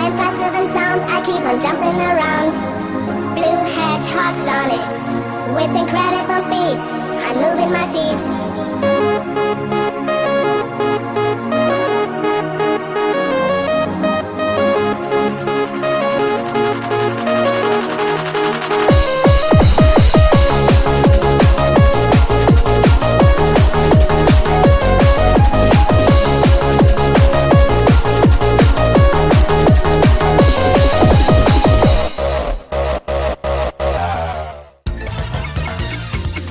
I am faster than sound, I keep on jumping around. Blue hedgehog Sonic, with incredible speed, I'm moving my feet.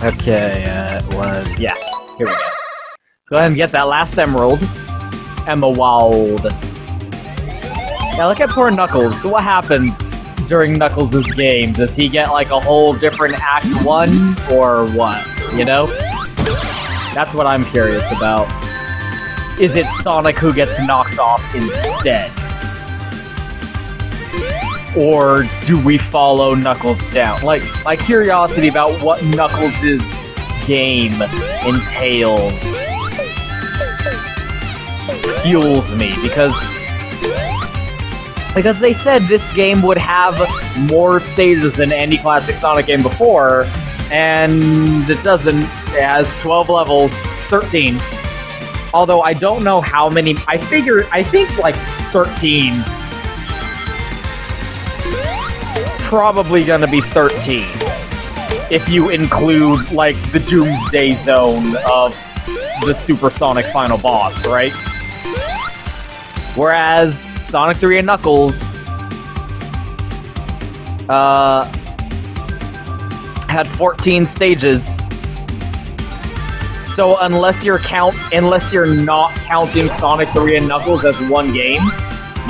Okay, it was, yeah, here we go. Let's go ahead and get that last emerald. Emerald. Now look at poor Knuckles. So what happens during Knuckles' game? Does he get like a whole different Act 1 or what? You know? That's what I'm curious about. Is it Sonic who gets knocked off instead? Or do we follow Knuckles down? Like, my curiosity about what Knuckles' game entails fuels me, because they said this game would have more stages than any classic Sonic game before, and it doesn't. It has 12 levels, 13. Although I don't know how many, I think like 13. Probably gonna be 13 if you include like the Doomsday zone of the Supersonic final boss, right? Whereas Sonic 3 and Knuckles had 14 stages. So unless you're not counting Sonic 3 and Knuckles as one game,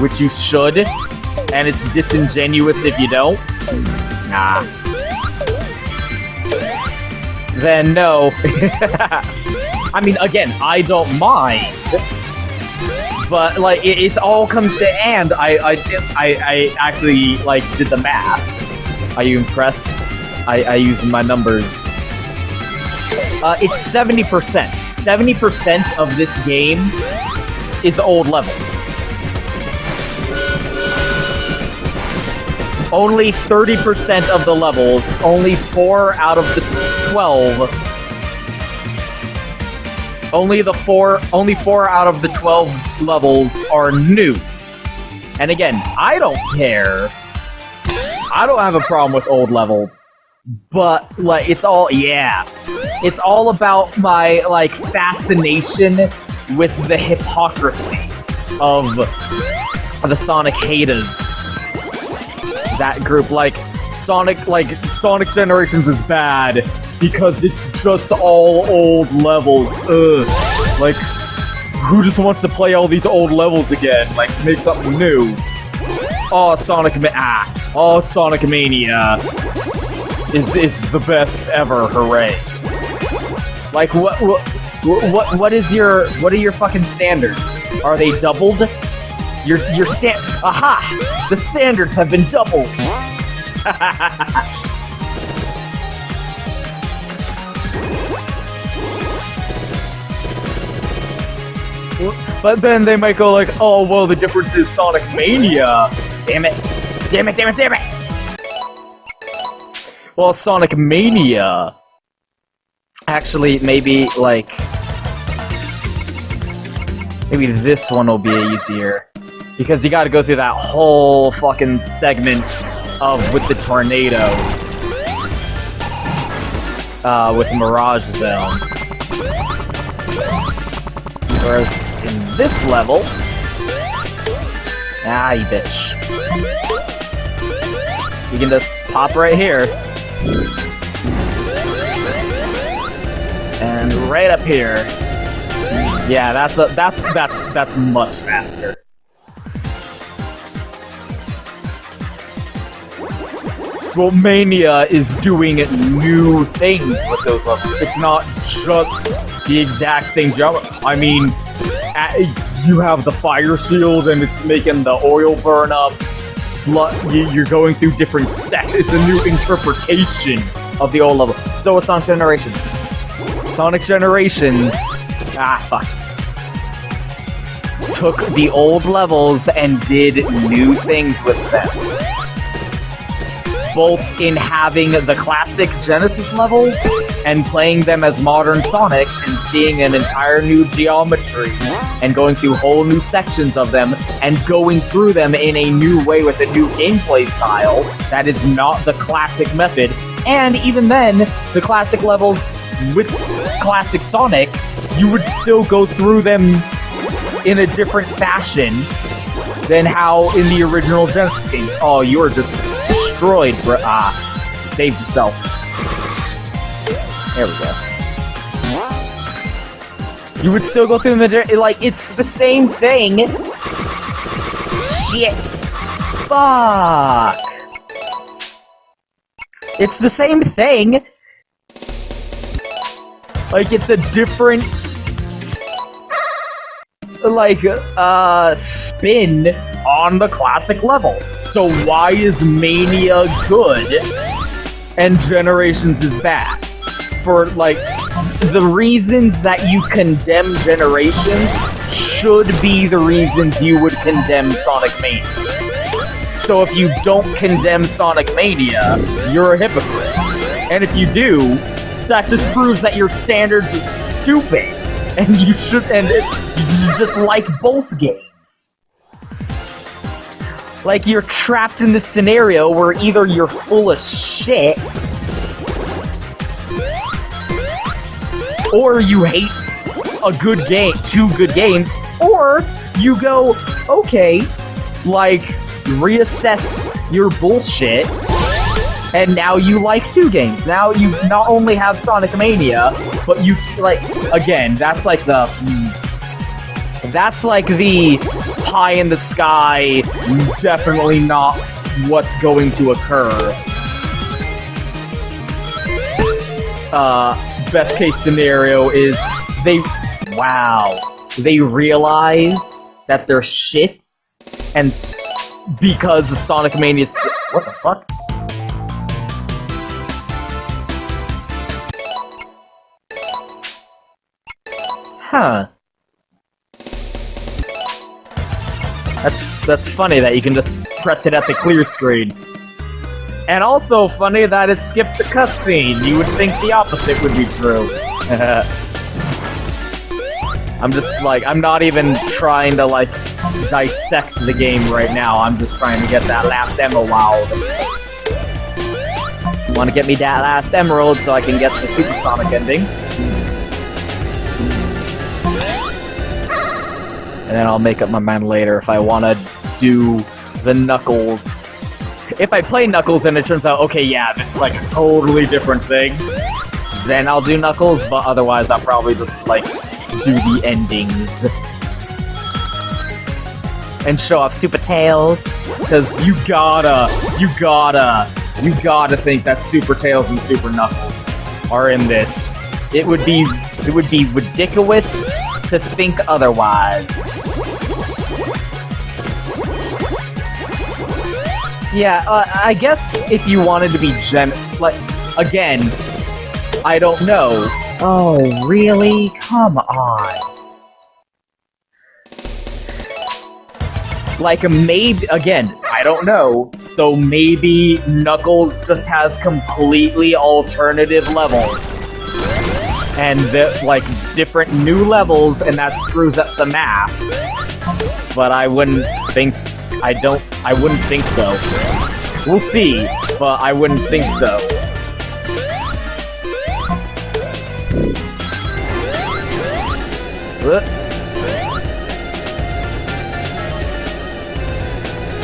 which you should, and it's disingenuous if you don't, nah. Then no. I mean, again, I don't mind, but like it all comes to and I actually like did the math. Are you impressed? I used my numbers. It's 70%. 70% of this game is old levels. Only 30% of the levels, only 4 out of the 12. Only 4 out of the 12 levels are new. And again, I don't care. I don't have a problem with old levels. But like it's all about my like fascination with the hypocrisy of the Sonic haters. That group, like Sonic Generations is bad because it's just all old levels. Ugh. Like, who just wants to play all these old levels again? Like, make something new. Oh, Sonic Mania is the best ever. Hooray! Like, what are your fucking standards? Are they doubled? Aha! The standards have been doubled! But then they might go like, oh, well, the difference is Sonic Mania! Damn it! Damn it, damn it, damn it! Well, Sonic Mania... Actually, maybe, like... Maybe this one will be easier. Because you gotta go through that whole fucking segment with the tornado. With Mirage Zone. Whereas in this level... Ah, you bitch. You can just pop right here. And right up here. Yeah, that's much faster. Well, Mania is doing new things with those levels. It's not just the exact same jump. I mean, you have the fire shield and it's making the oil burn up. You're going through different sections. It's a new interpretation of the old level. So is Sonic Generations. Sonic Generations... Ah, fuck. took the old levels and did new things with them. Both in having the classic Genesis levels and playing them as modern Sonic and seeing an entire new geometry and going through whole new sections of them and going through them in a new way with a new gameplay style that is not the classic method. And even then, the classic levels with classic Sonic, you would still go through them in a different fashion than how in the original Genesis games. Oh, you are just destroyed, bro. Saved yourself. There we go. You would still go through them, like, it's the same thing. Shit. Fuck. It's the same thing. Like, it's a different, like, spin on the classic level. So why is Mania good and Generations is bad? For, like, the reasons that you condemn Generations should be the reasons you would condemn Sonic Mania. So if you don't condemn Sonic Mania, you're a hypocrite. And if you do, that just proves that your standards are stupid, and you should, and you just like both games. Like, you're trapped in this scenario where either you're full of shit, or you hate a good game, two good games, or you go, okay, like, reassess your bullshit, and now you like two games. Now you not only have Sonic Mania, but you, like, again, that's like the pie in the sky, definitely not what's going to occur. Best case scenario is they realize that they're shits, and because of Sonic Mania, what the fuck? Huh. That's funny that you can just press it at the clear screen. And also funny that it skipped the cutscene. You would think the opposite would be true. I'm just like, I'm not even trying to like dissect the game right now. I'm just trying to get that last emerald. Want to get me that last emerald so I can get the Supersonic ending. And then I'll make up my mind later if I want to do the Knuckles. If I play Knuckles and it turns out, okay, yeah, this is like a totally different thing, then I'll do Knuckles, but otherwise I'll probably just, like, do the endings. And show off Super Tails, because we gotta think that Super Tails and Super Knuckles are in this. It would be ridiculous to think otherwise. Yeah, I guess if you wanted to be like, again, I don't know. Oh, really? Come on. Like, maybe, again, I don't know, so maybe Knuckles just has completely alternative levels. And, like, different new levels, and that screws up the map. But I wouldn't think so. We'll see, but I wouldn't think so.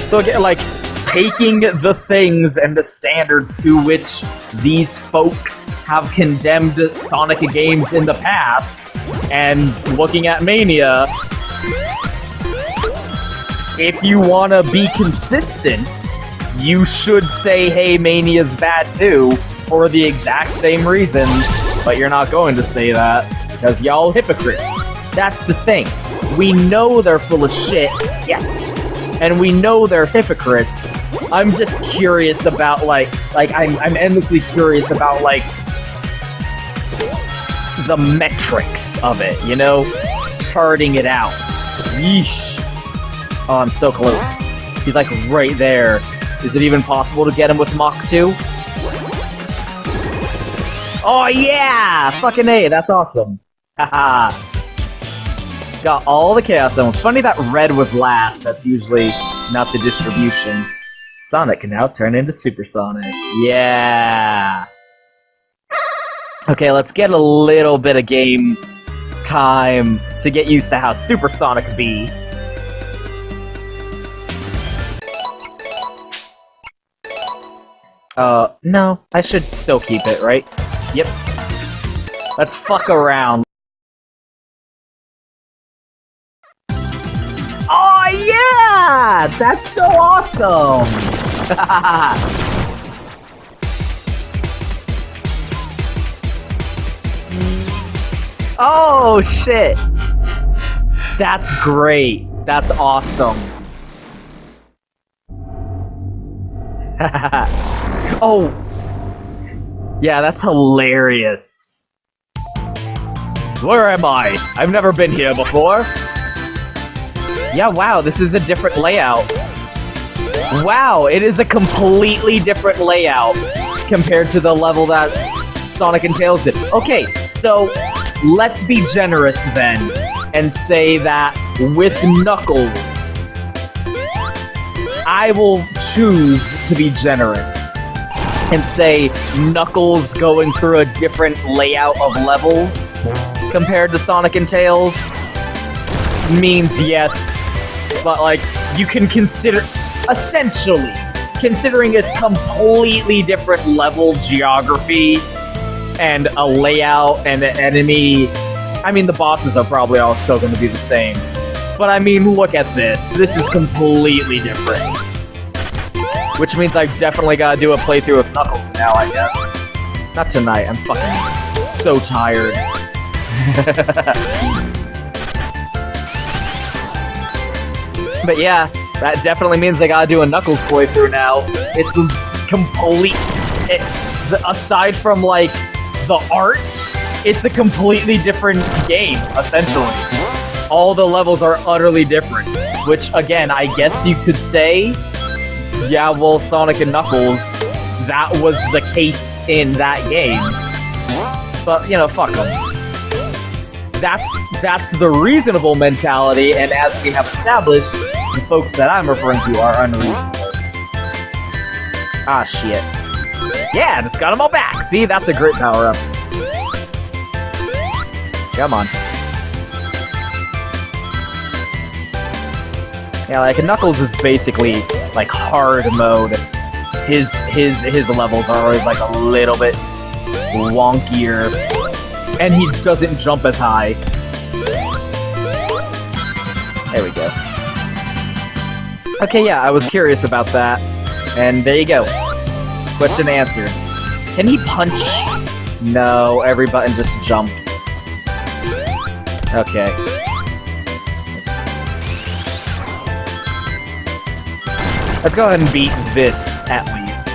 So again, like, taking the things and the standards to which these folk have condemned Sonic games in the past, and looking at Mania, if you want to be consistent, you should say, hey, Mania's bad too, for the exact same reasons, but you're not going to say that, because y'all hypocrites. That's the thing. We know they're full of shit, yes, and we know they're hypocrites. I'm just curious about, I'm endlessly curious about, like, the metrics of it, you know? Charting it out. Yeesh. Oh, I'm so close. He's like right there. Is it even possible to get him with Mach 2? Oh yeah! Fucking A, that's awesome. Haha. Got all the Chaos Stones. Funny that red was last. That's usually not the distribution. Sonic can now turn into Super Sonic. Yeah! Okay, let's get a little bit of game time to get used to how Super Sonic be. No, I should still keep it, right? Yep. Let's fuck around. Oh yeah! That's so awesome! Oh shit! That's great. That's awesome. Oh! Yeah, that's hilarious. Where am I? I've never been here before. Yeah, wow, this is a different layout. Wow, it is a completely different layout compared to the level that Sonic and Tails did. Okay, so let's be generous then and say that with Knuckles, I will choose to be generous and say Knuckles going through a different layout of levels compared to Sonic and Tails means yes, but like, you can consider, essentially, considering it's completely different level geography and a layout and an enemy, I mean, the bosses are probably all still going to be the same, but I mean, look at this. This is completely different. Which means I definitely gotta do a playthrough of Knuckles now, I guess. Not tonight, I'm fucking so tired. But yeah, that definitely means I gotta do a Knuckles playthrough now. It's complete... aside from, like, the art, it's a completely different game, essentially. All the levels are utterly different. Which, again, I guess you could say... Yeah, well, Sonic and Knuckles, that was the case in that game. But, you know, fuck them. That's the reasonable mentality, and as we have established, the folks that I'm referring to are unreasonable. Ah, shit. Yeah, just got them all back! See, that's a great power-up. Come on. Yeah, like, Knuckles is basically, like, hard mode. His levels are always, like, a little bit wonkier. And he doesn't jump as high. There we go. Okay, yeah, I was curious about that. And there you go. Question answered. Can he punch? No, every button just jumps. Okay. Let's go ahead and beat this, at least.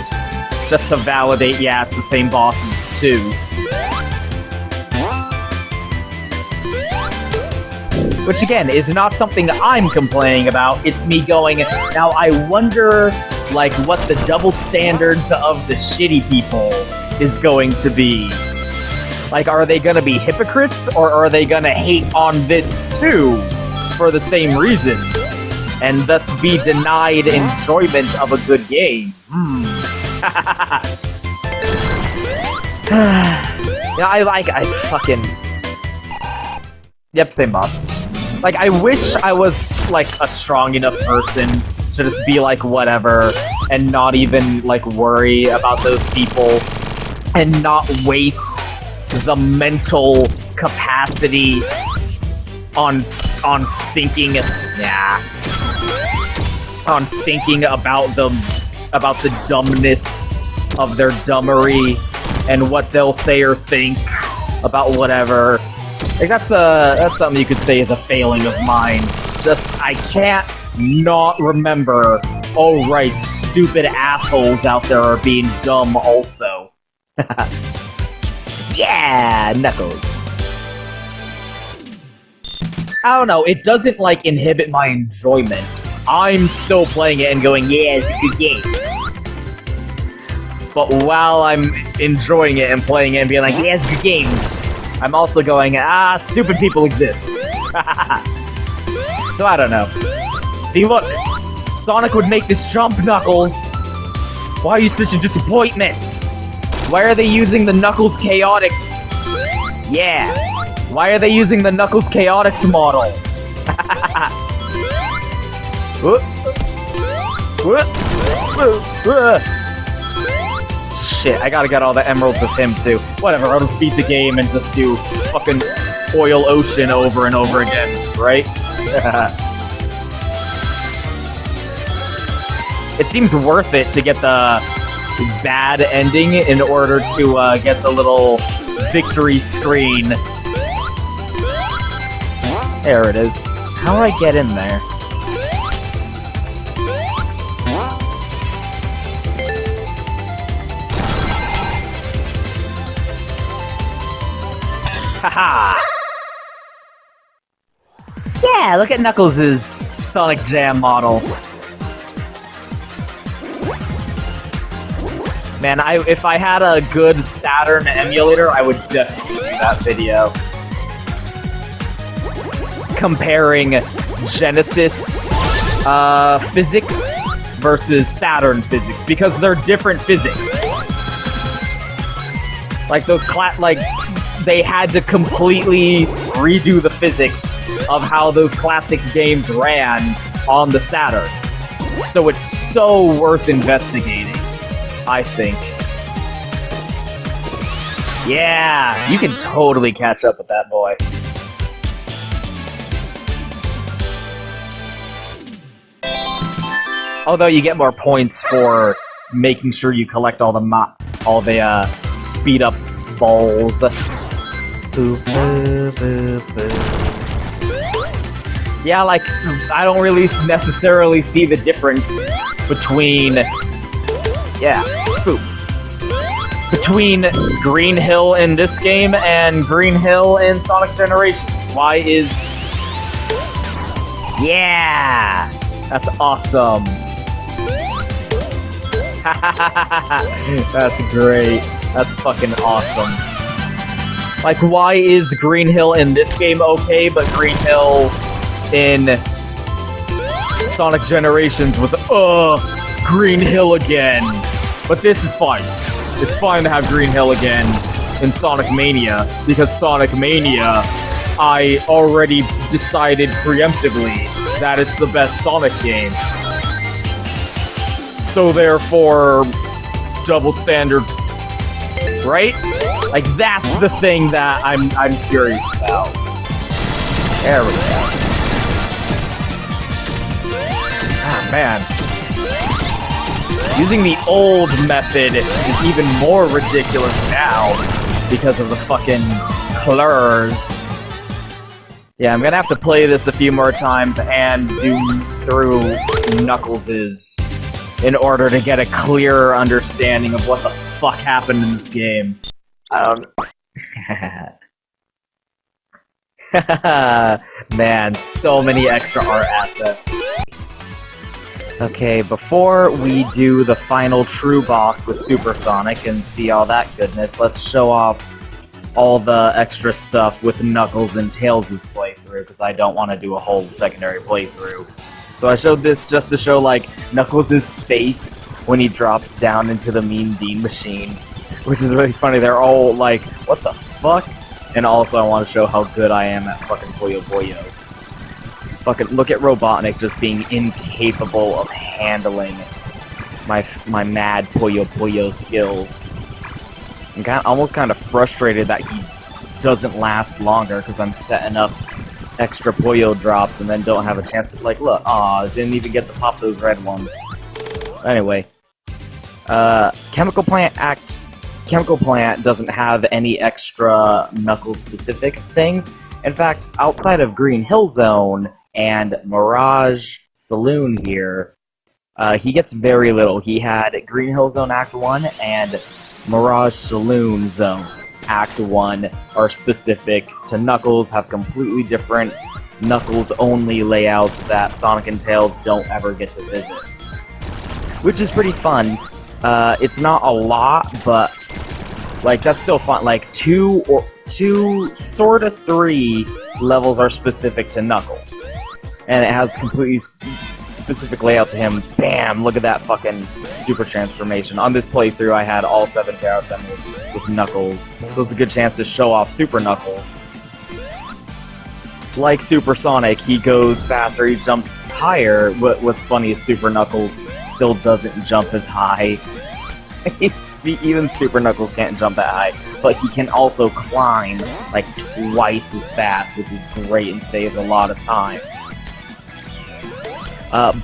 Just to validate, yeah, it's the same bosses, too. Which, again, is not something I'm complaining about. It's me going, now I wonder, like, what the double standards of the shitty people is going to be. Like, are they gonna be hypocrites, or are they gonna hate on this, too, for the same reasons? And thus be denied enjoyment of a good game. Yeah, I fucking... Yep, same boss. Like, I wish I was, like, a strong enough person to just be like, whatever, and not even, like, worry about those people, and not waste the mental capacity on thinking, on thinking about the dumbness of their dumbery and what they'll say or think about whatever. Like, that's something you could say is a failing of mine. Just, I can't not remember, oh right, stupid assholes out there are being dumb also. Yeah, Knuckles. I don't know, it doesn't, like, inhibit my enjoyment. I'm still playing it and going, yeah, it's a good game. But while I'm enjoying it and playing it and being like, yeah, it's a good game, I'm also going, stupid people exist. So I don't know. See, look, Sonic would make this jump, Knuckles. Why are you such a disappointment? Why are they using the Knuckles Chaotix? Yeah. Why are they using the Knuckles Chaotix model? Shit, I gotta get all the emeralds with him too. Whatever, I'll just beat the game and just do fucking Oil Ocean over and over again, right? It seems worth it to get the bad ending in order to get the little victory screen. There it is. How do I get in there? Haha! Yeah, look at Knuckles' Sonic Jam model. Man, if I had a good Saturn emulator, I would definitely do that video. Comparing Genesis physics versus Saturn physics, because they're different physics. Like those they had to completely redo the physics of how those classic games ran on the Saturn. So it's so worth investigating, I think. Yeah, you can totally catch up with that boy. Although you get more points for making sure you collect all the speed up balls. Yeah, like I don't really necessarily see the difference between between Green Hill in this game and Green Hill in Sonic Generations. Why is... Yeah! That's awesome. That's great. That's fucking awesome. Like, why is Green Hill in this game okay, but Green Hill in Sonic Generations was, Green Hill again. But this is fine. It's fine to have Green Hill again in Sonic Mania, because Sonic Mania, I already decided preemptively that it's the best Sonic game. So therefore, double standards, right? Like, that's the thing that I'm curious about. There we go. Ah, man. Using the old method is even more ridiculous now because of the fucking colors. Yeah, I'm gonna have to play this a few more times and do through Knuckles' in order to get a clearer understanding of what the fuck happened in this game. Man, so many extra art assets. Okay, before we do the final true boss with Super Sonic and see all that goodness, let's show off all the extra stuff with Knuckles and Tails' playthrough, because I don't want to do a whole secondary playthrough. So I showed this just to show, like, Knuckles' face when he drops down into the Mean Bean Machine, which is really funny. They're all like, what the fuck? And also I want to show how good I am at fucking Puyo Puyo. Fucking look at Robotnik just being incapable of handling my mad Puyo Puyo skills. I'm almost kind of frustrated that he doesn't last longer because I'm setting up extra Puyo drops and then don't have a chance to, like, look, aw, didn't even get to pop those red ones. Anyway, Chemical Plant doesn't have any extra Knuckles-specific things. In fact, outside of Green Hill Zone and Mirage Saloon here, he gets very little. He had Green Hill Zone Act 1 and Mirage Saloon Zone Act 1 are specific to Knuckles, have completely different Knuckles-only layouts that Sonic and Tails don't ever get to visit. Which is pretty fun. It's not a lot, but like that's still fun. Like two, sort of 3 levels are specific to Knuckles, and it has completely specific layout to him. Bam! Look at that fucking super transformation. On this playthrough, I had all 7 Chaos Emeralds with Knuckles, so it's a good chance to show off Super Knuckles. Like Super Sonic, he goes faster, he jumps higher. What's funny is Super Knuckles still doesn't jump as high. See, even Super Knuckles can't jump that high, but he can also climb like twice as fast, which is great and saves a lot of time.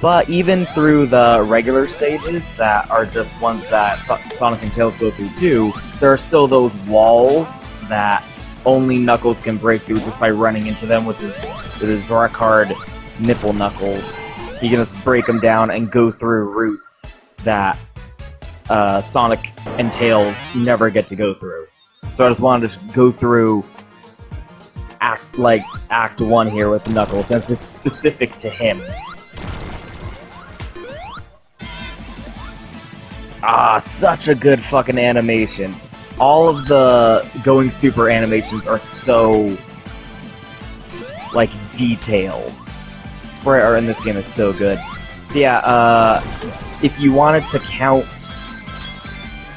But even through the regular stages that are just ones that Sonic and Tails go through too, there are still those walls that only Knuckles can break through just by running into them with his rock hard nipple knuckles. He can just break them down and go through routes that Sonic and Tails never get to go through. So I just wanted to go through Act 1 here with Knuckles, since it's specific to him. Ah, such a good fucking animation. All of the going super animations are so, like, detailed. Sprite art in this game is so good. So yeah, if you wanted to count,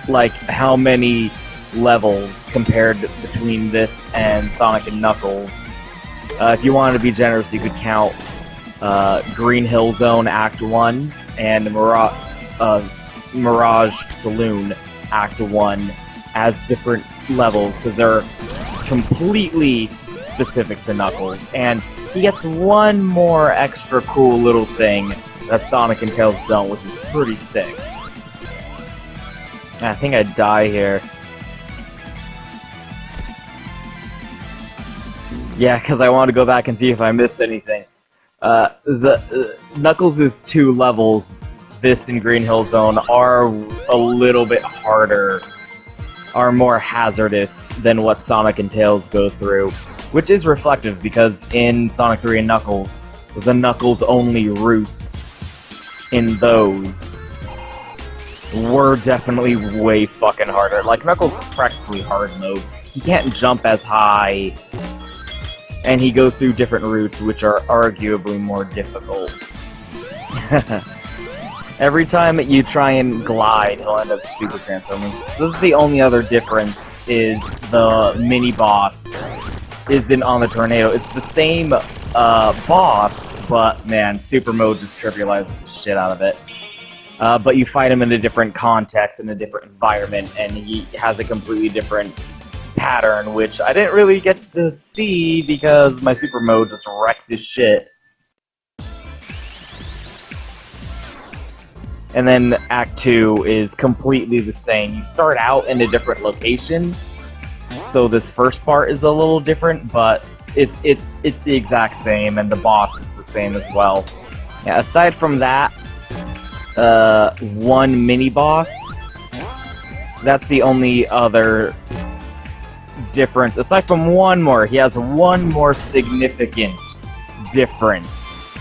like, how many levels compared between this and Sonic and Knuckles, if you wanted to be generous, you could count Green Hill Zone Act 1 and Mirage Saloon Act 1 as different levels, because they're completely specific to Knuckles, and he gets one more extra cool little thing that Sonic and Tails don't, which is pretty sick. I think I'd die here. Yeah, because I want to go back and see if I missed anything. Knuckles' 2 levels, this and Green Hill Zone, are a little bit harder, are more hazardous than what Sonic and Tails go through, which is reflective because in Sonic 3 and Knuckles, the Knuckles-only routes in those were definitely way fucking harder. Like, Knuckles is practically hard mode. He can't jump as high, and he goes through different routes which are arguably more difficult. Every time you try and glide, he'll end up super transforming. This is the only other difference, is the mini-boss isn't on the tornado. It's the same boss, but man, super mode just trivializes the shit out of it. But you fight him in a different context, in a different environment, and he has a completely different pattern, which I didn't really get to see because my super mode just wrecks his shit. And then Act 2 is completely the same. You start out in a different location, so this first part is a little different, but it's the exact same, and the boss is the same as well. Yeah, aside from that, one mini-boss, that's the only other difference. Aside from one more, he has one more significant difference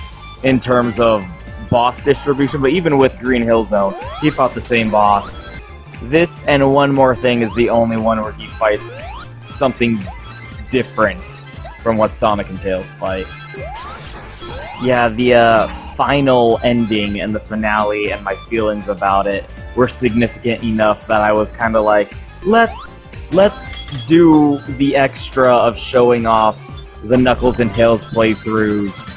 in terms of boss distribution, but even with Green Hill Zone, he fought the same boss. This and one more thing is the only one where he fights something different from what Sonic and Tails fight. Yeah, the final ending and the finale and my feelings about it were significant enough that I was kind of like, let's do the extra of showing off the Knuckles and Tails playthroughs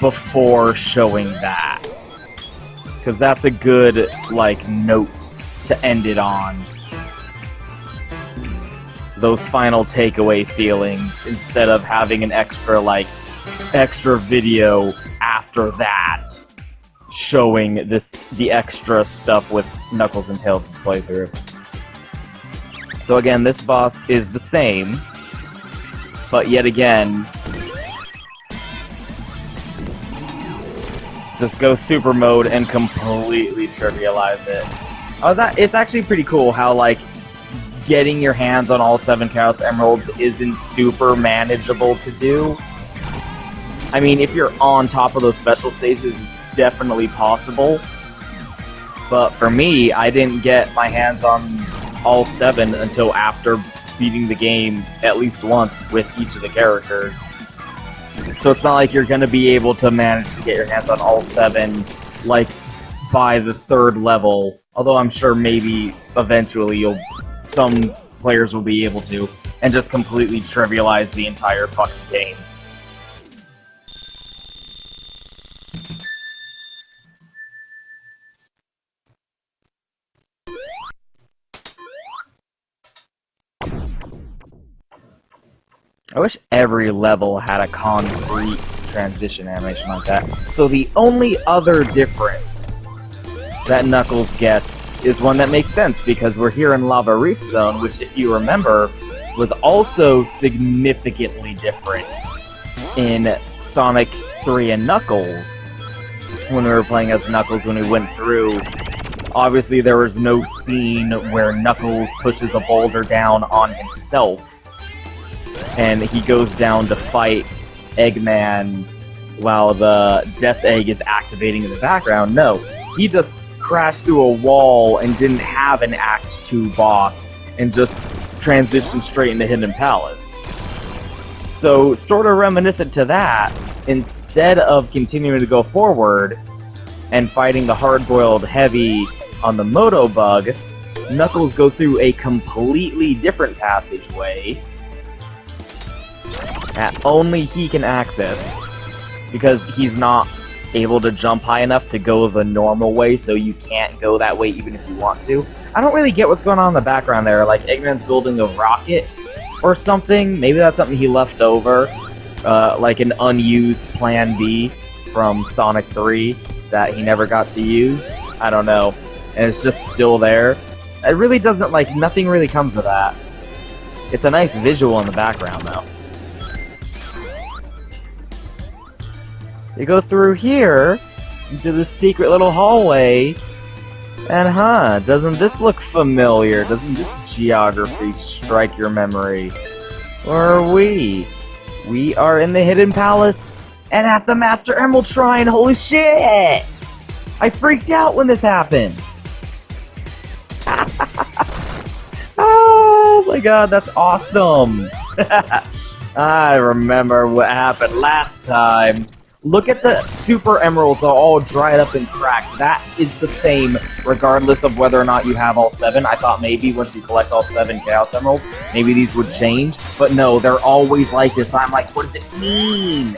before showing that. Because that's a good, like, note to end it on. Those final takeaway feelings, instead of having an extra video after that, showing the extra stuff with Knuckles and Tails' playthrough. So again, this boss is the same, but yet again, just go super mode and completely trivialize it. It's actually pretty cool how, like, getting your hands on all 7 Chaos Emeralds isn't super manageable to do. I mean, if you're on top of those special stages, it's definitely possible. But for me, I didn't get my hands on all 7 until after beating the game at least once with each of the characters. So it's not like you're going to be able to manage to get your hands on all 7, like, by the 3rd level. Although I'm sure maybe eventually some players will be able to, and just completely trivialize the entire fucking game. I wish every level had a concrete transition animation like that. So the only other difference that Knuckles gets is one that makes sense, because we're here in Lava Reef Zone, which, if you remember, was also significantly different in Sonic 3 and Knuckles. When we were playing as Knuckles, when we went through, obviously there was no scene where Knuckles pushes a boulder down on himself and he goes down to fight Eggman while the Death Egg is activating in the background. No, he just crashed through a wall and didn't have an Act 2 boss and just transitioned straight into Hidden Palace. So, sort of reminiscent to that, instead of continuing to go forward and fighting the hard-boiled heavy on the Moto Bug, Knuckles goes through a completely different passageway that only he can access, because he's not able to jump high enough to go the normal way, so you can't go that way even if you want to. I don't really get what's going on in the background there, like Eggman's building a rocket or something. Maybe that's something he left over, like an unused Plan B from Sonic 3 that he never got to use. I don't know. And it's just still there. It really doesn't, like, nothing really comes of that. It's a nice visual in the background, though. You go through here, into this secret little hallway, and doesn't this look familiar? Doesn't this geography strike your memory? Where are we? We are in the Hidden Palace, and at the Master Emerald Shrine. Holy shit! I freaked out when this happened! Oh my god, that's awesome! I remember what happened last time. Look at the Super Emeralds are all dried up and cracked. That is the same regardless of whether or not you have all 7. I thought maybe once you collect all 7 Chaos Emeralds, maybe these would change. But no, they're always like this. I'm like, what does it mean?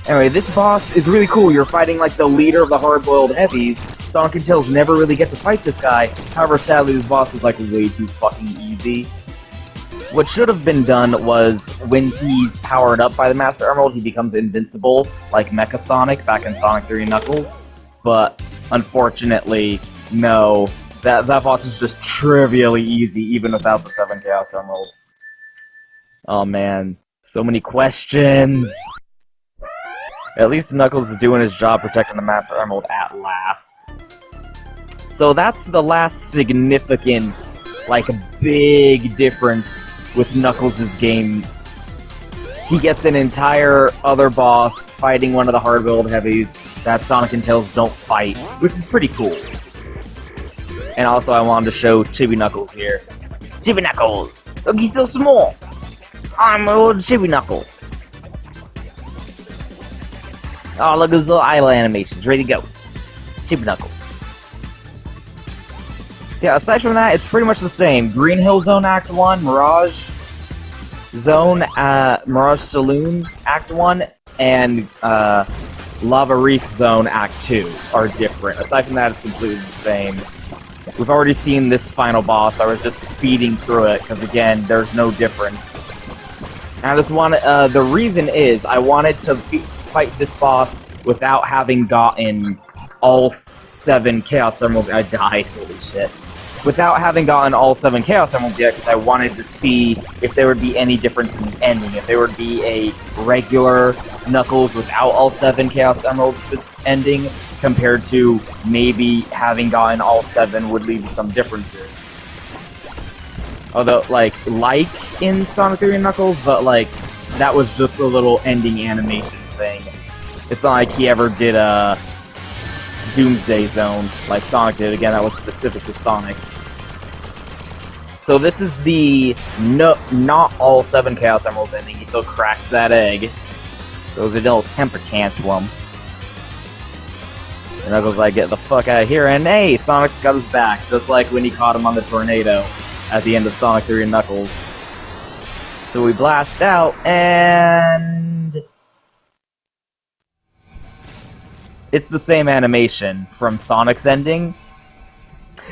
Anyway, this boss is really cool. You're fighting like the leader of the hard-boiled heavies. Sonic and Tails never really get to fight this guy. However, sadly, this boss is like way too fucking easy. What should have been done was, when he's powered up by the Master Emerald, he becomes invincible, like Mecha Sonic back in Sonic 3 and Knuckles. But, unfortunately, no. That boss is just trivially easy, even without the 7 Chaos Emeralds. Oh man, so many questions! At least Knuckles is doing his job protecting the Master Emerald at last. So that's the last significant, like, big difference with Knuckles' game. He gets an entire other boss fighting one of the hard-boiled heavies that Sonic and Tails don't fight, which is pretty cool. And also I wanted to show Chibi Knuckles here. Chibi Knuckles! Look, he's so small! I'm little Chibi Knuckles. Oh, look at his little idle animations, ready to go. Chibi Knuckles. Yeah, aside from that, it's pretty much the same. Green Hill Zone Act 1, Mirage Zone, Mirage Saloon Act 1, and Lava Reef Zone Act 2 are different. Aside from that, it's completely the same. We've already seen this final boss. I was just speeding through it, because again, there's no difference. And I just wanted, the reason is, I wanted to fight this boss without having gotten all 7 Chaos Emeralds. I died, holy shit. Without having gotten all 7 Chaos Emeralds yet, because I wanted to see if there would be any difference in the ending. If there would be a regular Knuckles without all 7 Chaos Emeralds ending, compared to maybe having gotten all 7 would lead to some differences. Although, like in Sonic 3 and Knuckles, but like, that was just a little ending animation thing. It's not like he ever did a Doomsday Zone like Sonic did. Again, that was specific to Sonic. So this is the not all 7 Chaos Emeralds ending. He still cracks that egg. Those are a little temper tantrum. And Knuckles like, get the fuck out of here, and hey, Sonic's got his back, just like when he caught him on the tornado at the end of Sonic 3 and Knuckles. So we blast out, and it's the same animation from Sonic's ending,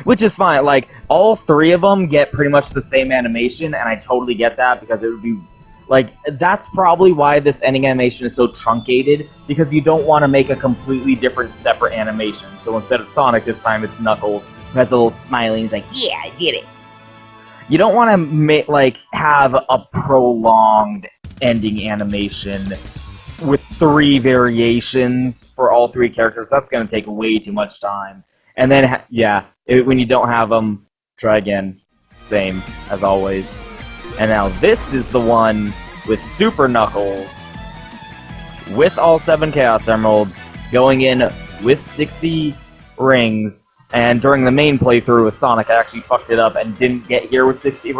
which is fine. Like, all 3 of them get pretty much the same animation, and I totally get that, because it would be like, that's probably why this ending animation is so truncated, because you don't want to make a completely different, separate animation. So instead of Sonic, this time it's Knuckles, who has a little smiling, he's like, yeah, I did it! You don't want to, have a prolonged ending animation with 3 variations for all 3 characters. That's going to take way too much time. And then, when you don't have them, try again. Same, as always. And now this is the one with Super Knuckles, with all 7 Chaos Emeralds, going in with 60 rings. And during the main playthrough with Sonic, I actually fucked it up and didn't get here with 50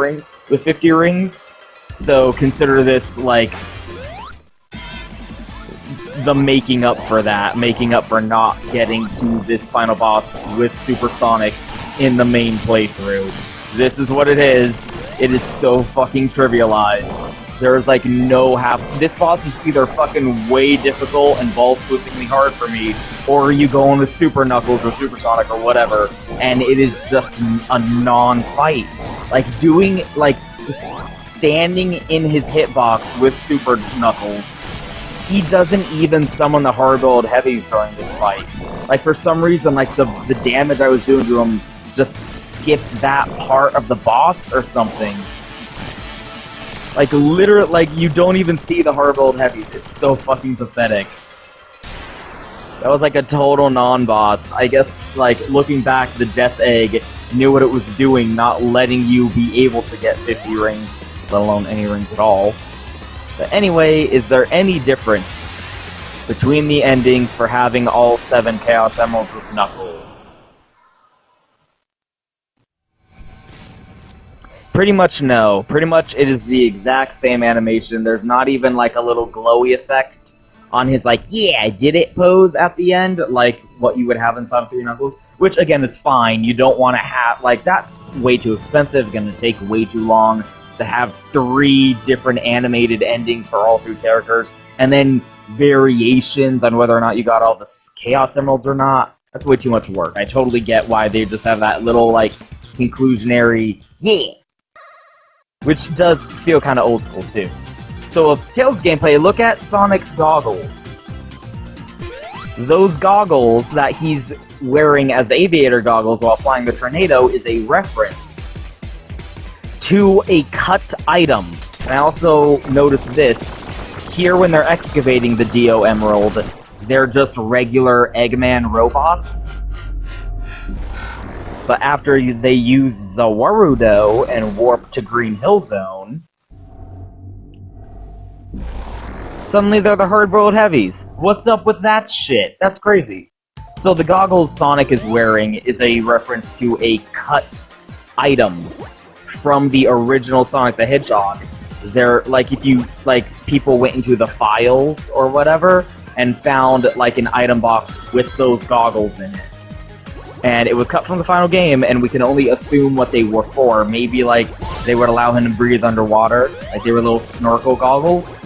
rings. So consider this like the making up for that, making up for not getting to this final boss with Super Sonic in the main playthrough. This is what it is. It is so fucking trivialized. There's like no half. This boss is either fucking way difficult and balls-twistingly hard for me, or you go in with Super Knuckles or Super Sonic or whatever, and it is just a non-fight. Like just standing in his hitbox with Super Knuckles, he doesn't even summon the hard-boiled heavies during this fight. Like, for some reason, like the damage I was doing to him just skipped that part of the boss or something. Like, literally, like, you don't even see the hard-boiled heavies. It's so fucking pathetic. That was like a total non-boss. I guess, like, looking back, the Death Egg knew what it was doing, not letting you be able to get 50 rings, let alone any rings at all. But anyway, is there any difference between the endings for having all 7 Chaos Emeralds with Knuckles? Pretty much no. Pretty much it is the exact same animation. There's not even like a little glowy effect on his like, yeah, I did it pose at the end, like what you would have in Sonic 3 Knuckles, which again is fine. You don't want to have, like, that's way too expensive, gonna take way too long to have 3 different animated endings for all 3 characters, and then variations on whether or not you got all the Chaos Emeralds or not. That's way too much work. I totally get why they just have that little, like, conclusionary, yeah! Which does feel kind of old school, too. So, of Tails' gameplay, look at Sonic's goggles. Those goggles that he's wearing as aviator goggles while flying the tornado is a reference to a cut item. And I also noticed this. Here, when they're excavating the Dio Emerald, they're just regular Eggman robots. But after they use the Warudo and warp to Green Hill Zone, suddenly they're the hard-boiled heavies. What's up with that shit? That's crazy. So the goggles Sonic is wearing is a reference to a cut item from the original Sonic the Hedgehog. They're, like, if you, like, people went into the files or whatever and found, like, an item box with those goggles in it. And it was cut from the final game, and we can only assume what they were for. Maybe, like, they would allow him to breathe underwater, like they were little snorkel goggles.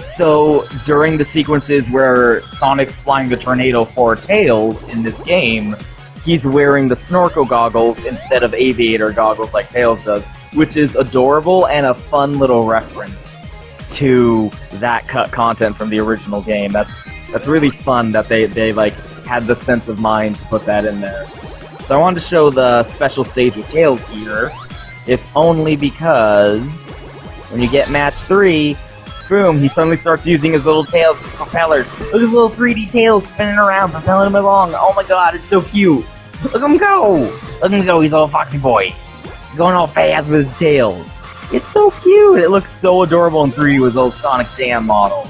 So, during the sequences where Sonic's flying the tornado for Tails in this game, he's wearing the snorkel goggles instead of aviator goggles like Tails does, which is adorable and a fun little reference to that cut content from the original game. That's really fun that they like, had the sense of mind to put that in there. So I wanted to show the special stage with Tails here, if only because when you get match 3, boom, he suddenly starts using his little tails as propellers. Look at his little 3D tails spinning around, propelling him along. Oh my god, it's so cute. Look at him go! Look at him go, he's a little foxy boy. Going all fast with his tails. It's so cute! It looks so adorable in 3D with his little Sonic Jam model.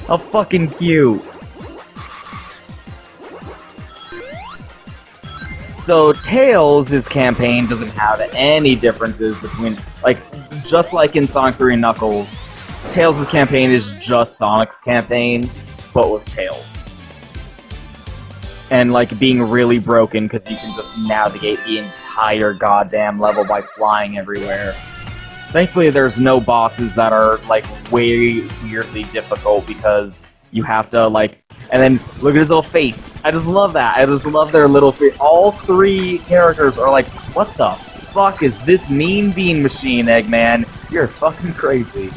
How fucking cute. So, Tails' campaign doesn't have any differences between, like, just like in Sonic 3 and Knuckles, Tails' campaign is just Sonic's campaign, but with Tails. And, like, being really broken because you can just navigate the entire goddamn level by flying everywhere. Thankfully, there's no bosses that are, like, way weirdly difficult because you have to, like... And then, look at his little face. I just love that. I just love their little face. All three characters are like, what the fuck is this mean bean machine, Eggman? You're fucking crazy.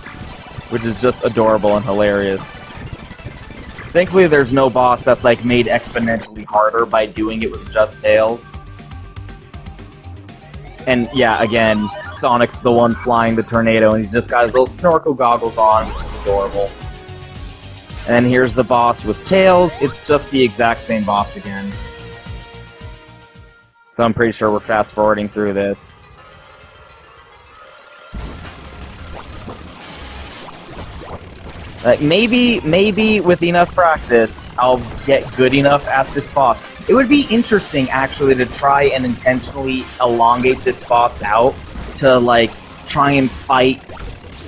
Which is just adorable and hilarious. Thankfully, there's no boss that's, like, made exponentially harder by doing it with just Tails. And, yeah, again, Sonic's the one flying the tornado, and he's just got his little snorkel goggles on, which is adorable. And here's the boss with Tails. It's just the exact same boss again. So I'm pretty sure we're fast-forwarding through this. Like, maybe with enough practice, I'll get good enough at this boss. It would be interesting, actually, to try and intentionally elongate this boss out to, like, try and fight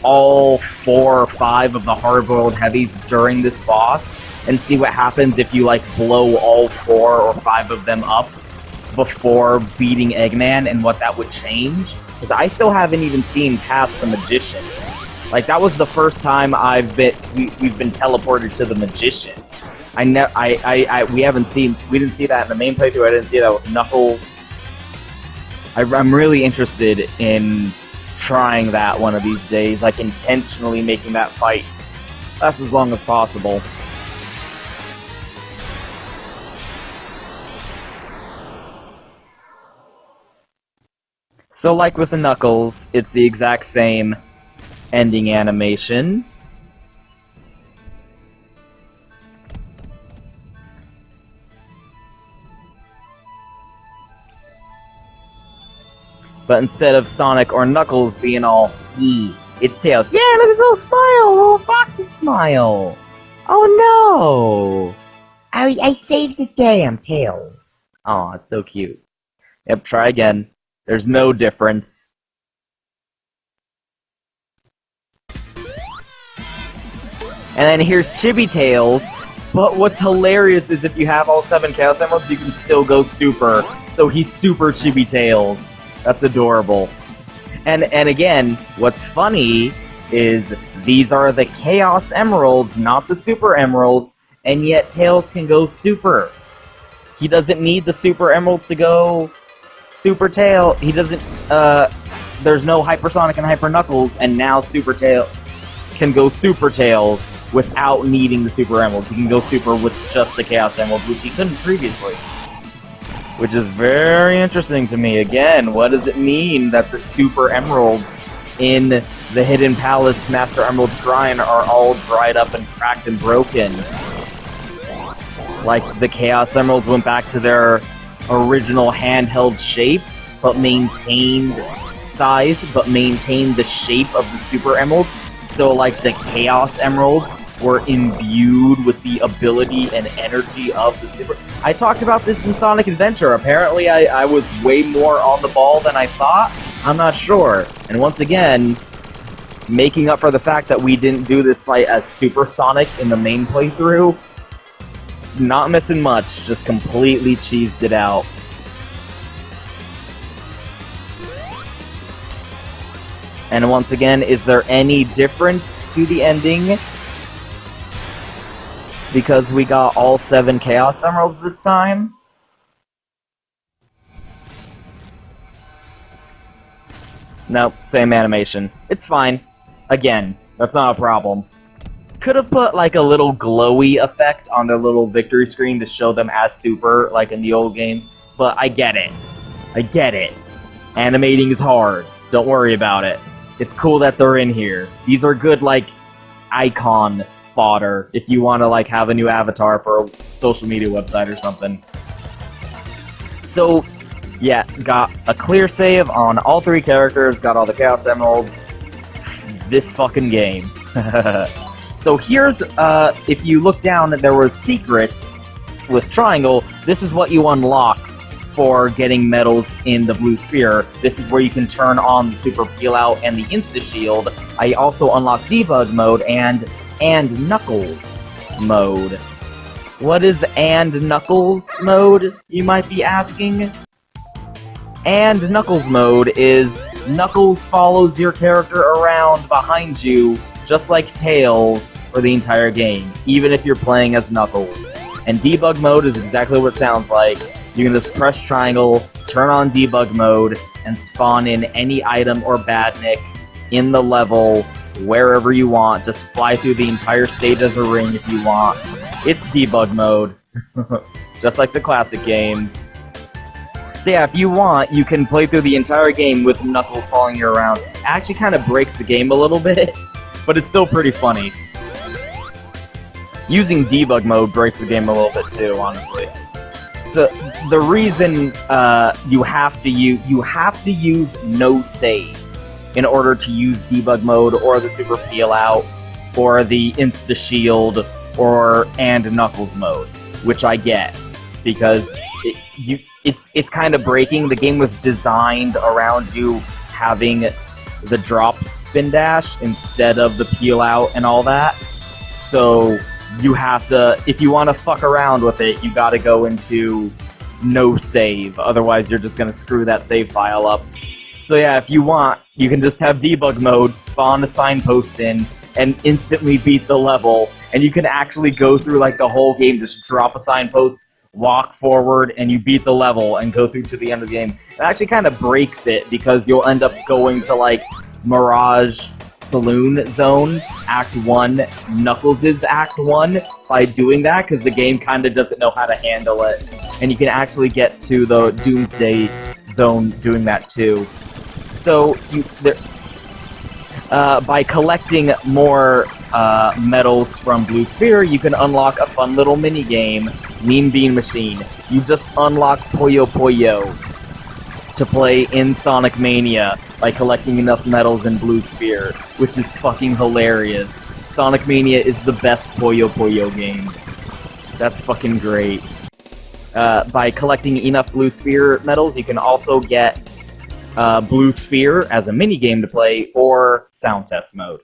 all 4 or 5 of the hard-boiled heavies during this boss and see what happens if you, like, blow all 4 or 5 of them up before beating Eggman and what that would change. Because I still haven't even seen past the Magician. Like, that was the first time we've been teleported to the Magician. We didn't see that in the main playthrough, I didn't see that with Knuckles. I'm really interested in trying that one of these days, like intentionally making that fight last as long as possible. So like with the Knuckles, it's the exact same ending animation. But instead of Sonic or Knuckles being all, "Yee," it's Tails. Yeah, look at his little smile, little Foxeh smile. Oh no! I saved the day, I'm Tails. Aw, it's so cute. Yep, try again. There's no difference. And then here's Chibi Tails. But what's hilarious is if you have all 7 Chaos Emeralds, you can still go Super. So he's Super Chibi Tails. That's adorable. And again, what's funny is these are the Chaos Emeralds, not the Super Emeralds, and yet Tails can go Super. He doesn't need the Super Emeralds to go Super Tail. He doesn't, there's no Hypersonic and Hyper Knuckles, and now Super Tails can go Super Tails without needing the Super Emeralds. He can go Super with just the Chaos Emeralds, which he couldn't previously. Which is very interesting to me. Again, what does it mean that the Super Emeralds in the Hidden Palace Master Emerald Shrine are all dried up and cracked and broken? Like, the Chaos Emeralds went back to their original handheld shape, but maintained size, but maintained the shape of the Super Emeralds. So, like, the Chaos Emeralds were imbued with the ability and energy of the Super... I talked about this in Sonic Adventure. Apparently, I was way more on the ball than I thought. I'm not sure. And once again, making up for the fact that we didn't do this fight as Super Sonic in the main playthrough, not missing much, just completely cheesed it out. And once again, is there any difference to the ending? Because we got all 7 Chaos Emeralds this time? Nope, same animation. It's fine. Again, that's not a problem. Could have put like a little glowy effect on their little victory screen to show them as Super, like in the old games, but I get it. I get it. Animating is hard. Don't worry about it. It's cool that they're in here. These are good, like, icon fodder if you want to, like, have a new avatar for a social media website or something. So, yeah, got a clear save on all 3 characters, got all the Chaos Emeralds. This fucking game. So So here's, if you look down, there were secrets with triangle. This is what you unlock for getting medals in the blue sphere. This is where you can turn on the super peel out and the insta shield. I also unlocked debug mode and Knuckles mode. What is and Knuckles mode, you might be asking? And Knuckles mode is Knuckles follows your character around behind you, just like Tails, for the entire game, even if you're playing as Knuckles. And debug mode is exactly what it sounds like. You can just press triangle, turn on debug mode, and spawn in any item or badnik in the level wherever you want. Just fly through the entire stage as a ring if you want. It's debug mode, just like the classic games. So yeah, if you want, you can play through the entire game with Knuckles following you around. It actually kind of breaks the game a little bit, but it's still pretty funny. Using debug mode breaks the game a little bit too, honestly. So the reason you have to use no save in order to use debug mode or the super peel out or the insta shield and Knuckles mode, which I get because it's kind of breaking. The game was designed around you having the drop spin dash instead of the peel out and all that. So you have to, if you want to fuck around with it, you gotta go into no save, otherwise you're just gonna screw that save file up. So yeah, if you want, you can just have debug mode, spawn a signpost in, and instantly beat the level, and you can actually go through like the whole game, just drop a signpost, walk forward, and you beat the level and go through to the end of the game. It actually kind of breaks it, because you'll end up going to like Mirage Saloon Zone, Act 1, Knuckles' Act 1, by doing that, because the game kind of doesn't know how to handle it. And you can actually get to the Doomsday Zone doing that too. So, by collecting more medals from Blue Sphere, you can unlock a fun little mini-game, Mean Bean Machine. You just unlock Puyo Puyo to play in Sonic Mania by collecting enough medals in Blue Sphere, which is fucking hilarious. Sonic Mania is the best Puyo Puyo game. That's fucking great. By collecting enough Blue Sphere medals, you can also get Blue Sphere as a mini-game to play, or Sound Test mode.